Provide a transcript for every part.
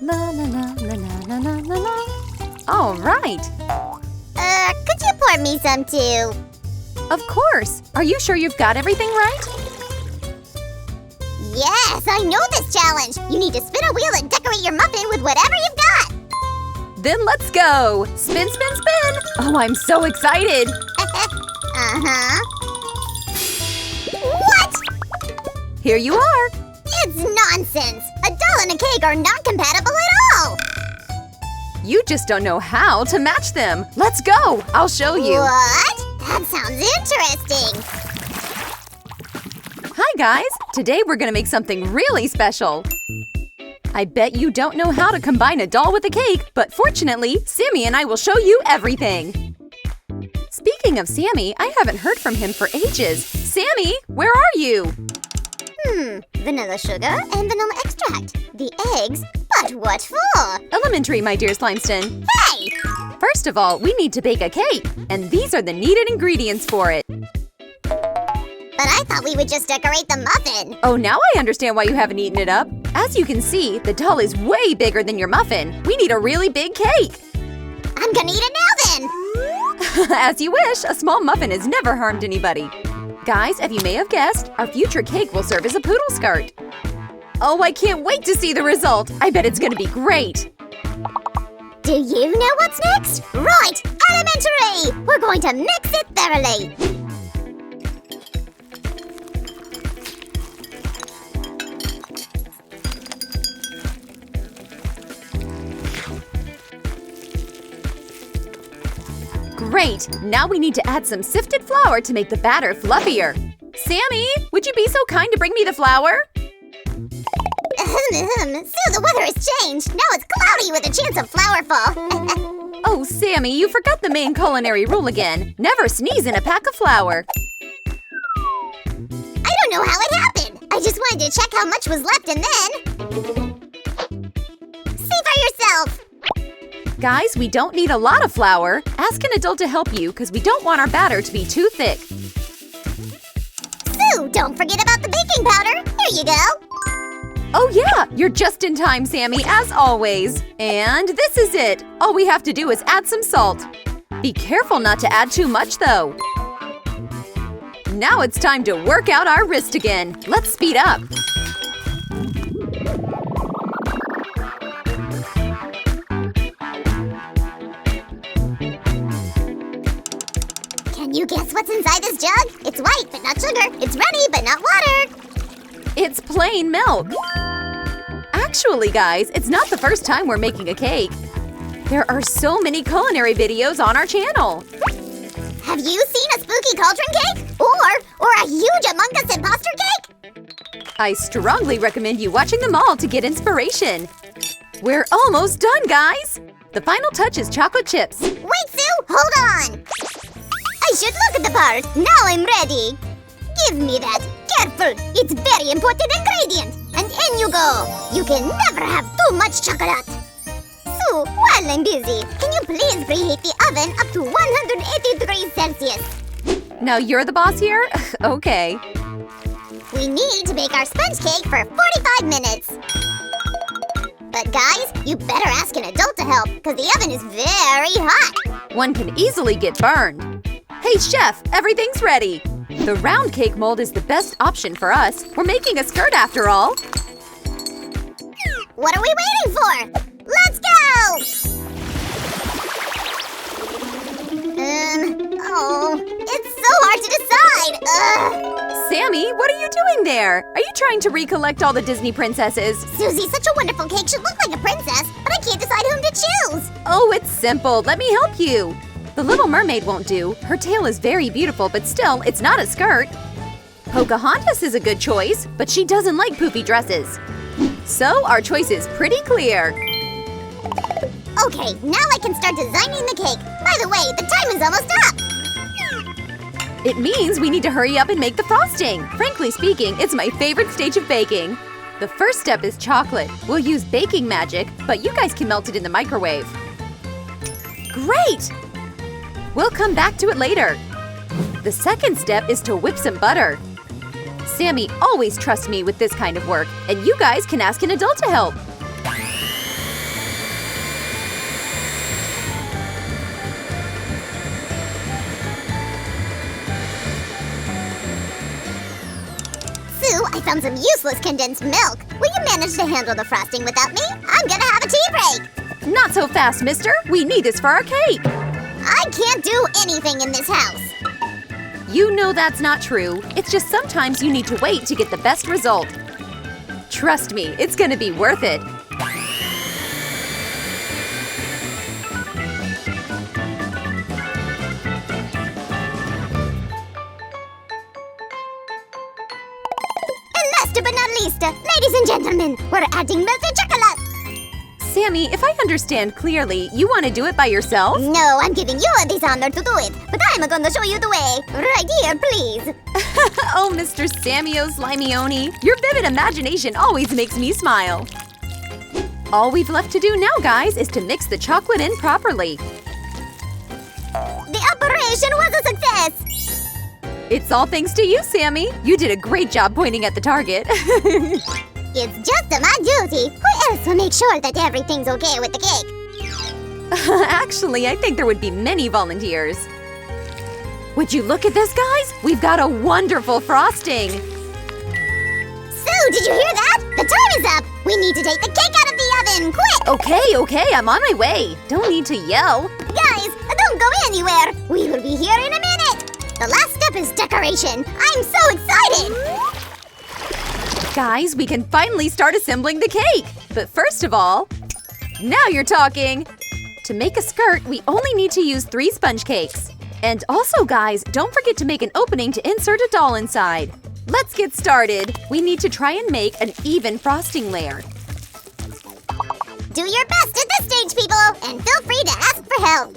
La la la la la la la la. All right. Could you pour me some too? Of course. Are you sure you've got everything right? Yes, I know this challenge. You need to spin a wheel and decorate your muffin with whatever you've got. Then let's go. Spin, spin, spin. Oh, I'm so excited. What? Here you are. It's nonsense. A doll and a cake are not compatible at all. You just don't know how to match them. Let's go. I'll show you. What? That sounds interesting. Hi, guys. Today we're gonna make something really special. I bet you don't know how to combine a doll with a cake, but fortunately, Sammy and I will show you everything. Speaking of Sammy, I haven't heard from him for ages. Sammy, where are you? Vanilla sugar and vanilla extract. The eggs? But what for? Elementary, my dear Slimeston. Hey! First of all, we need to bake a cake, and these are the needed ingredients for it. But I thought we would just decorate the muffin. Oh, now I understand why you haven't eaten it up. As you can see, the doll is way bigger than your muffin. We need a really big cake. I'm gonna eat it now then. As you wish, a small muffin has never harmed anybody. Guys, as you may have guessed, our future cake will serve as a poodle skirt. Oh, I can't wait to see the result. I bet it's gonna be great. Do you know what's next? Right! Elementary! We're going to mix it thoroughly. Great! Now we need to add some sifted flour to make the batter fluffier. Sammy, would you be so kind to bring me the flour? Sue, the weather has changed. Now it's cloudy with a chance of flour fall. Oh, Sammy, you forgot the main culinary rule again. Never sneeze in a pack of flour. I don't know how it happened. I just wanted to check how much was left and then… See for yourself. Guys, we don't need a lot of flour. Ask an adult to help you because we don't want our batter to be too thick. Sue, don't forget about the baking powder. Here you go. Oh yeah, you're just in time, Sammy, as always. And this is it. All we have to do is add some salt. Be careful not to add too much, though. Now it's time to work out our wrist again. Let's speed up. Can you guess what's inside this jug? It's white, but not sugar. It's runny, but not water. It's plain milk. Actually, guys, it's not the first time we're making a cake. There are so many culinary videos on our channel. Have you seen a spooky cauldron cake? Or a huge Among Us imposter cake? I strongly recommend you watching them all to get inspiration. We're almost done, guys! The final touch is chocolate chips. Wait, Sue! Hold on! I should look at the part. Now I'm ready. Give me that. Careful! It's very important ingredient. And in you go. You can never have too much chocolate. Sue, while I'm busy, can you please preheat the oven up to 180 degrees Celsius? Now you're the boss here? Okay. We need to bake our sponge cake for 45 minutes. But guys, you better ask an adult to help, because the oven is very hot. One can easily get burned. Hey, chef, everything's ready. The round cake mold is the best option for us. We're making a skirt after all. What are we waiting for? Let's go! It's so hard to decide. Sammy, what are you doing there? Are you trying to recollect all the Disney princesses? Susie, such a wonderful cake should look like a princess, but I can't decide whom to choose. Oh, it's simple. Let me help you. The Little Mermaid won't do. Her tail is very beautiful, but still, it's not a skirt. Pocahontas is a good choice, but she doesn't like poofy dresses. So our choice is pretty clear. Okay, now I can start designing the cake. By the way, the time is almost up. It means we need to hurry up and make the frosting. Frankly speaking, it's my favorite stage of baking. The first step is chocolate. We'll use baking magic, but you guys can melt it in the microwave. Great! We'll come back to it later. The second step is to whip some butter. Sammy always trusts me with this kind of work, and you guys can ask an adult to help. Sue, I found some useless condensed milk. Will you manage to handle the frosting without me? I'm gonna have a tea break. Not so fast, mister. We need this for our cake. I can't do anything in this house. You know that's not true. It's just sometimes you need to wait to get the best result. Trust me, it's gonna be worth it. And last but not least, ladies and gentlemen, we're adding melted chocolate. Sammy, if I understand clearly, you want to do it by yourself? No, I'm giving you this honor to do it, but I'm gonna show you the way. Right here, please. Oh, Mr. Sammy-o Slimioni, your vivid imagination always makes me smile. All we've left to do now, guys, is to mix the chocolate in properly. The operation was a success. It's all thanks to you, Sammy. You did a great job pointing at the target. It's just my duty. Who else will make sure that everything's okay with the cake? Actually, I think there would be many volunteers. Would you look at this, guys? We've got a wonderful frosting. Sue, did you hear that? The time is up. We need to take the cake out of the oven, quick! Okay, I'm on my way. Don't need to yell. Guys, don't go anywhere. We will be here in a minute. The last step is decoration. I'm so excited. Guys, we can finally start assembling the cake. But first of all, now you're talking. To make a skirt, we only need to use 3 sponge cakes. And also, guys, don't forget to make an opening to insert a doll inside. Let's get started. We need to try and make an even frosting layer. Do your best at this stage, people, and feel free to ask for help.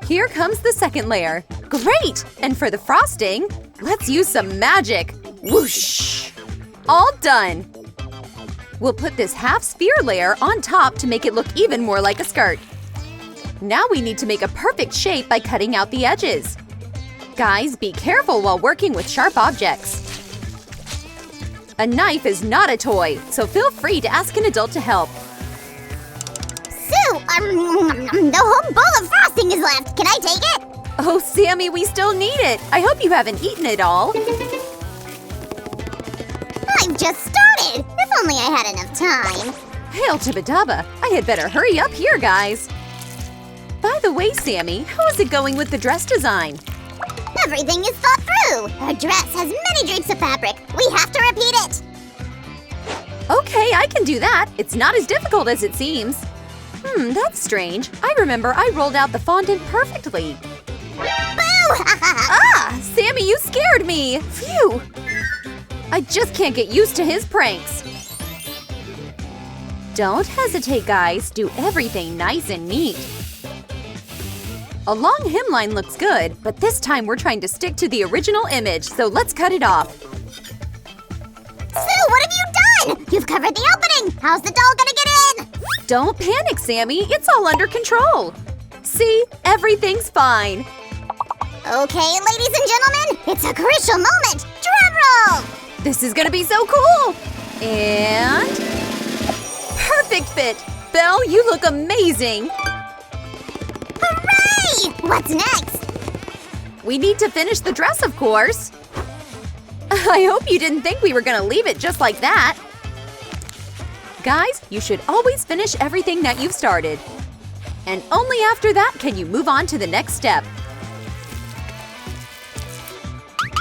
Here comes the second layer. Great! And for the frosting, let's use some magic. Whoosh! All done! We'll put this half-sphere layer on top to make it look even more like a skirt. Now we need to make a perfect shape by cutting out the edges. Guys, be careful while working with sharp objects. A knife is not a toy, so feel free to ask an adult to help. Sue, the whole bowl of frosting is left. Can I take it? Oh, Sammy, we still need it. I hope you haven't eaten it all. I've just started. If only I had enough time. Hail Tibidaba, I had better hurry up here, guys. By the way, Sammy, how is it going with the dress design? Everything is thought through. Our dress has many drapes of fabric. We have to repeat it. Okay, I can do that. It's not as difficult as it seems. That's strange. I remember I rolled out the fondant perfectly. Boo! Ah! Sammy, you scared me! Phew! I just can't get used to his pranks. Don't hesitate, guys. Do everything nice and neat. A long hemline looks good, but this time we're trying to stick to the original image, so let's cut it off. Sue, what have you done? You've covered the opening. How's the doll gonna get in? Don't panic, Sammy. It's all under control. See? Everything's fine. Okay, ladies and gentlemen, it's a crucial moment. Drum roll! This is gonna be so cool! And… perfect fit! Belle, you look amazing! Hooray! What's next? We need to finish the dress, of course. I hope you didn't think we were gonna leave it just like that. Guys, you should always finish everything that you've started. And only after that can you move on to the next step.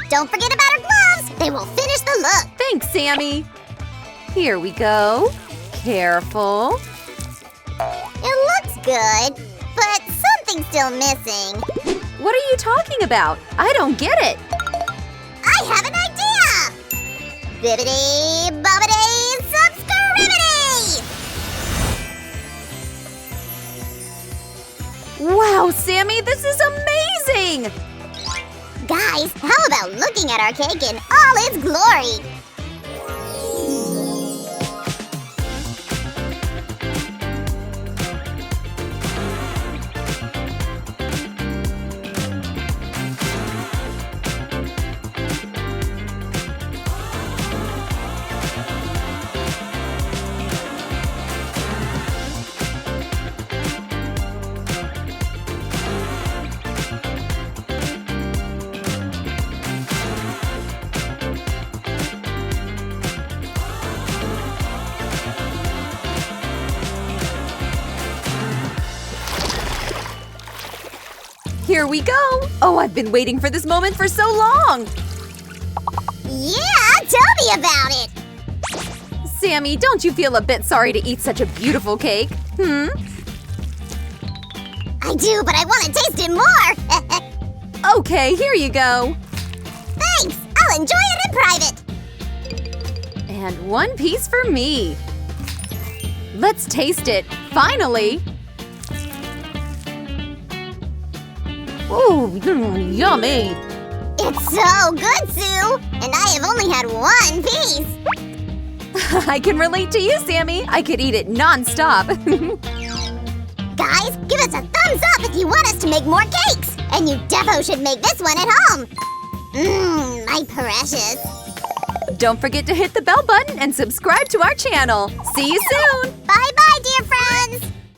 Don't forget about our gloves! They will finish the look! Thanks, Sammy! Here we go. Careful. It looks good, but something's still missing. What are you talking about? I don't get it! I have an idea! Bibbidi bobbidi subscribidi! Wow, Sammy, this is amazing! Guys, how about looking at our cake in all its glory? Here we go! Oh, I've been waiting for this moment for so long! Yeah, tell me about it! Sammy, don't you feel a bit sorry to eat such a beautiful cake? I do, but I want to taste it more! Okay, here you go! Thanks! I'll enjoy it in private! And one piece for me! Let's taste it, finally! Ooh, yummy! It's so good, Sue! And I have only had one piece! I can relate to you, Sammy! I could eat it non-stop! Guys, give us a thumbs up if you want us to make more cakes! And you defo should make this one at home! My precious! Don't forget to hit the bell button and subscribe to our channel! See you soon! Bye